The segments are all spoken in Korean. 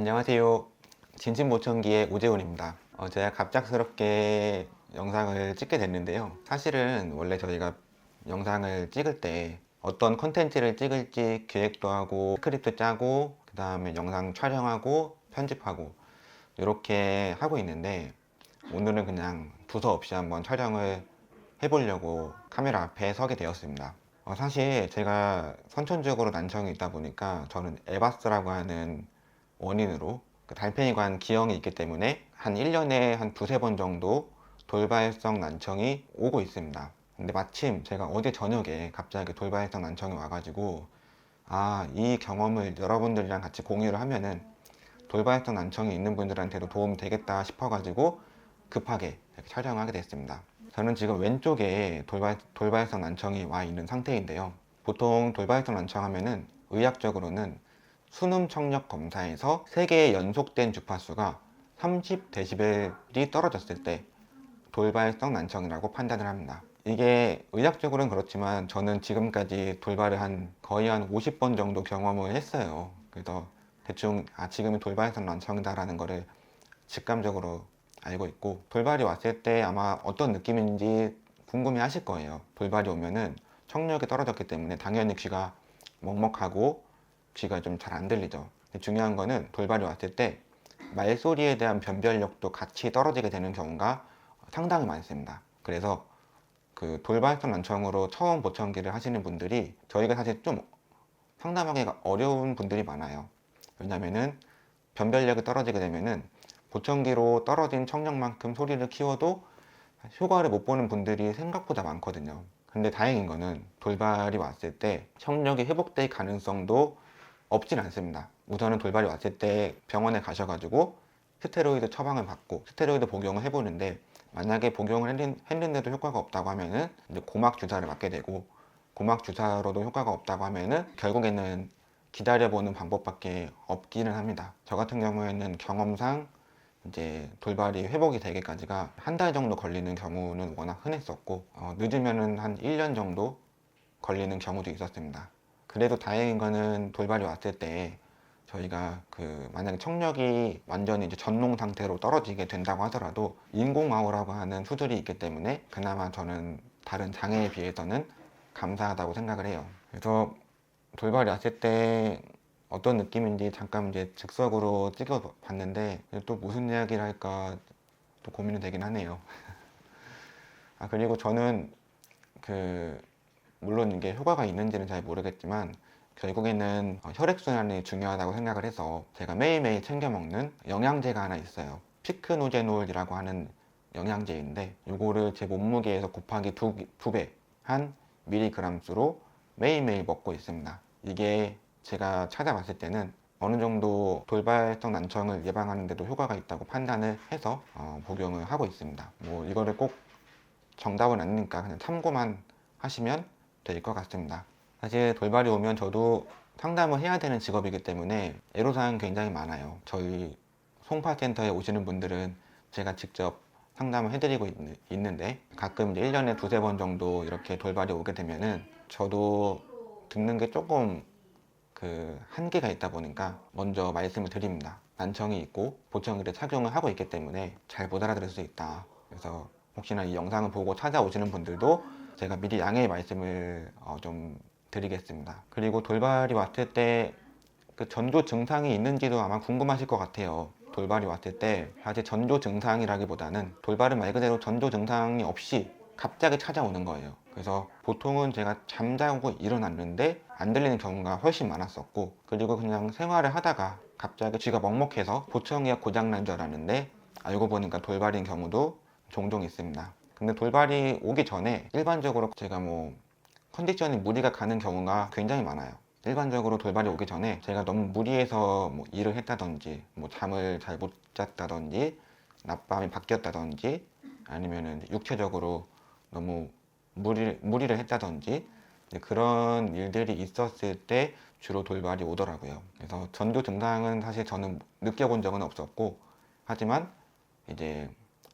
안녕하세요. 진심모청기의 오재훈입니다. 제가 갑작스럽게 영상을 찍게 됐는데요. 사실은 원래 저희가 영상을 찍을 때 어떤 컨텐츠를 찍을지 기획도 하고 스크립트 짜고 그 다음에 영상 촬영하고 편집하고 이렇게 하고 있는데, 오늘은 그냥 두서없이 한번 촬영을 해보려고 카메라 앞에 서게 되었습니다. 사실 제가 선천적으로 난청이 있다 보니까 저는 에바스라고 하는 원인으로 그 달팽이관 기형이 있기 때문에 한 1년에 한 두세 번 정도 돌발성 난청이 오고 있습니다. 근데 마침 제가 어제 저녁에 갑자기 돌발성 난청이 와가지고 이 경험을 여러분들이랑 같이 공유를 하면은 돌발성 난청이 있는 분들한테도 도움이 되겠다 싶어가지고 급하게 이렇게 촬영을 하게 됐습니다. 저는 지금 왼쪽에 돌발성 난청이 와 있는 상태인데요. 보통 돌발성 난청 하면은 의학적으로는 수능 청력 검사에서 3개의 연속된 주파수가 30dB이 떨어졌을 때 돌발성 난청이라고 판단을 합니다. 이게 의학적으로는 그렇지만 저는 지금까지 돌발을 거의 한 50번 정도 경험을 했어요. 그래서 대충 지금이 돌발성 난청이다라는 거를 직감적으로 알고 있고, 돌발이 왔을 때 아마 어떤 느낌인지 궁금해 하실 거예요. 돌발이 오면은 청력이 떨어졌기 때문에 당연히 귀가 먹먹하고 귀가 좀 잘 안 들리죠. 중요한 거는 돌발이 왔을 때 말소리에 대한 변별력도 같이 떨어지게 되는 경우가 상당히 많습니다. 그래서 그 돌발성 난청으로 처음 보청기를 하시는 분들이 저희가 사실 좀 상담하기가 어려운 분들이 많아요. 왜냐면은 변별력이 떨어지게 되면은 보청기로 떨어진 청력만큼 소리를 키워도 효과를 못 보는 분들이 생각보다 많거든요. 근데 다행인 거는 돌발이 왔을 때 청력이 회복될 가능성도 없진 않습니다. 우선은 돌발이 왔을 때 병원에 가셔가지고 스테로이드 처방을 받고 스테로이드 복용을 해보는데, 만약에 복용을 했는데도 효과가 없다고 하면은 이제 고막 주사를 맞게 되고, 고막 주사로도 효과가 없다고 하면은 결국에는 기다려보는 방법밖에 없기는 합니다. 저 같은 경우에는 경험상 이제 돌발이 회복이 되기까지가 한 달 정도 걸리는 경우는 워낙 흔했었고, 늦으면은 한 1년 정도 걸리는 경우도 있었습니다. 그래도 다행인 거는 돌발이 왔을 때 저희가 만약에 청력이 완전히 이제 전농 상태로 떨어지게 된다고 하더라도 인공와우라고 하는 수술이 있기 때문에 그나마 저는 다른 장애에 비해서는 감사하다고 생각을 해요. 그래서 돌발이 왔을 때 어떤 느낌인지 잠깐 이제 즉석으로 찍어 봤는데, 또 무슨 이야기를 할까 또 고민이 되긴 하네요. 그리고 저는 물론 이게 효과가 있는지는 잘 모르겠지만 결국에는 혈액순환이 중요하다고 생각을 해서 제가 매일매일 챙겨 먹는 영양제가 하나 있어요. 피크노제놀이라고 하는 영양제인데, 이거를 제 몸무게에서 곱하기 2배 한 미리그램수로 매일매일 먹고 있습니다. 이게 제가 찾아봤을 때는 어느 정도 돌발성 난청을 예방하는 데도 효과가 있다고 판단을 해서 복용을 하고 있습니다. 뭐 이거를 꼭 정답은 아니니까 그냥 참고만 하시면 될 것 같습니다. 사실 돌발이 오면 저도 상담을 해야 되는 직업이기 때문에 애로사항이 굉장히 많아요. 저희 송파센터에 오시는 분들은 제가 직접 상담을 해드리고 있는데, 가끔 이제 1년에 두세 번 정도 이렇게 돌발이 오게 되면은 저도 듣는 게 조금 한계가 있다 보니까 먼저 말씀을 드립니다. 난청이 있고 보청기를 착용을 하고 있기 때문에 잘 못 알아들을 수 있다. 그래서 혹시나 이 영상을 보고 찾아오시는 분들도 제가 미리 양해의 말씀을 좀 드리겠습니다. 그리고 돌발이 왔을 때 전조 증상이 있는지도 아마 궁금하실 것 같아요. 돌발이 왔을 때 사실 전조 증상이라기보다는 돌발은 말 그대로 전조 증상이 없이 갑자기 찾아오는 거예요. 그래서 보통은 제가 잠자고 일어났는데 안 들리는 경우가 훨씬 많았었고, 그리고 그냥 생활을 하다가 갑자기 귀가 먹먹해서 보청기가 고장난 줄 알았는데 알고 보니까 돌발인 경우도 종종 있습니다. 근데 돌발이 오기 전에 일반적으로 제가 컨디션이 무리가 가는 경우가 굉장히 많아요. 일반적으로 돌발이 오기 전에 제가 너무 무리해서 일을 했다든지 잠을 잘 못 잤다든지 낮밤이 바뀌었다든지 아니면은 육체적으로 너무 무리를 했다든지 그런 일들이 있었을 때 주로 돌발이 오더라고요. 그래서 전조 증상은 사실 저는 느껴본 적은 없었고, 하지만 이제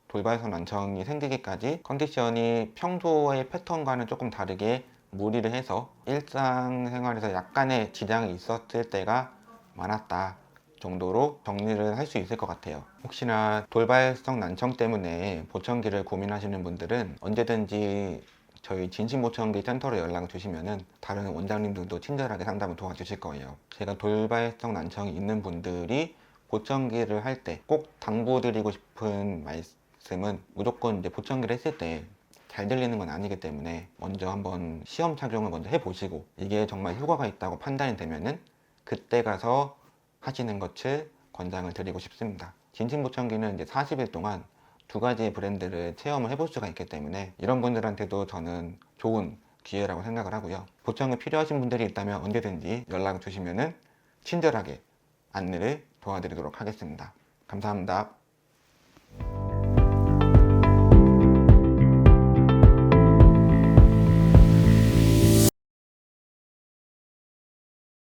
돌발성 난청이 생기기까지 컨디션이 평소의 패턴과는 조금 다르게 무리를 해서 일상생활에서 약간의 지장이 있었을 때가 많았다 정도로 정리를 할 수 있을 것 같아요. 혹시나 돌발성 난청 때문에 보청기를 고민하시는 분들은 언제든지 저희 진심보청기 센터로 연락을 주시면은 다른 원장님들도 친절하게 상담을 도와주실 거예요. 제가 돌발성 난청이 있는 분들이 보청기를 할 때 꼭 당부드리고 싶은 말씀은 무조건 이제 보청기를 했을 때 잘 들리는 건 아니기 때문에 먼저 한번 시험 착용을 먼저 해보시고 이게 정말 효과가 있다고 판단이 되면은 그때 가서 하시는 것을 권장을 드리고 싶습니다. 진심보청기는 이제 40일 동안 두 가지의 브랜드를 체험을 해볼 수가 있기 때문에 이런 분들한테도 저는 좋은 기회라고 생각을 하고요. 보청이 필요하신 분들이 있다면 언제든지 연락을 주시면은 친절하게 안내를 도와드리도록 하겠습니다. 감사합니다.